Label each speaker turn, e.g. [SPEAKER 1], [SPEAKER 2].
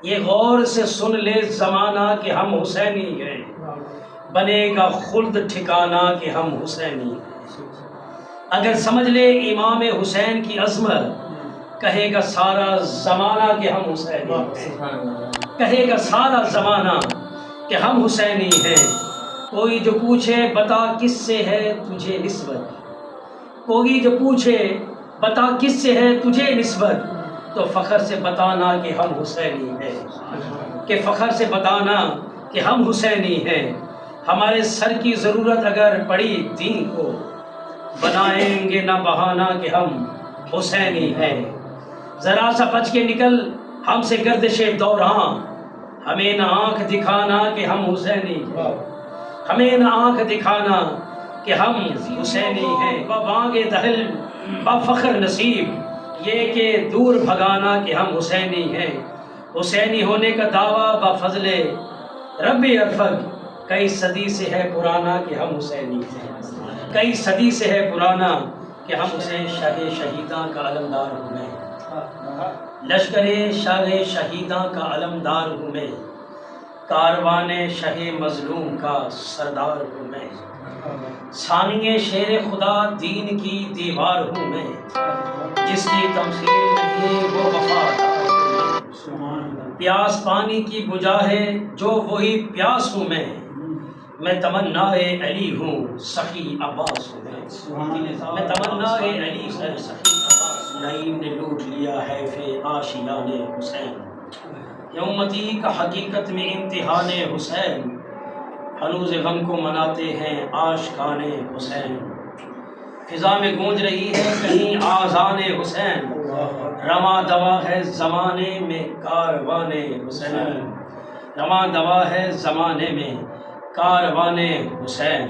[SPEAKER 1] یہ غور سے سن لے زمانہ کہ ہم حسینی ہیں، بنے گا خلد ٹھکانہ کہ ہم حسینی ہیں۔ اگر سمجھ لے امام حسین کی عظمت، کہے گا سارا زمانہ کہ ہم حسینی ہیں، کہے گا سارا زمانہ کہ ہم حسینی ہیں۔ کوئی جو پوچھے بتا کس سے ہے تجھے نسبت، کوئی جو پوچھے بتا کس سے ہے تجھے نسبت، تو فخر سے بتانا کہ ہم حسینی ہیں، کہ فخر سے بتانا کہ ہم حسینی ہیں۔ ہمارے سر کی ضرورت اگر پڑی دین کو، بنائیں گے نہ بہانہ کہ ہم حسینی ہیں۔ ذرا سا بچ کے نکل ہم سے گردش دوراں، ہمیں نہ آنکھ دکھانا کہ ہم حسینی ہیں، ہمیں نہ آنکھ دکھانا کہ ہم حسینی ہیں۔ بانگ دہل با فخر نصیب، یہ کہ دور بھگانا کہ ہم حسینی ہیں۔ حسینی ہونے کا دعویٰ با فضل رب ارفق، کئی صدی سے ہے پرانا کہ ہم حسینی ہیں، کئی صدی سے ہے پرانا کہ ہم حسین شاہ شہیداں کا علمدار ہوں میں، لشکر شاہ شہیداں کا علمدار ہوں میں، کاروان شہ مظلوم کا سردار ہوں میں، ثانی شیر خدا دین کی دیوار ہوں میں، جس کی تمثیل نہیں وہ وفادار ہوں میں، پیاس پانی کی بجا ہے جو وہی پیاس ہوں میں تمنائے علی ہوں سخی عباس ہوں میں تمنائے علی ہوں سخی عباس ہوں۔ نعیم نے لوٹ لیا ہے فی آشیان حسین، یہ امتی کا حقیقت میں امتحان حسین، ہنوز غم کو مناتے ہیں عاشقان حسین۔ فضا میں گونج رہی ہے کہیں آذان حسین، رواں دوا ہے زمانے میں کاروان حسین، رواں دوا ہے زمانے میں کاروان حسین۔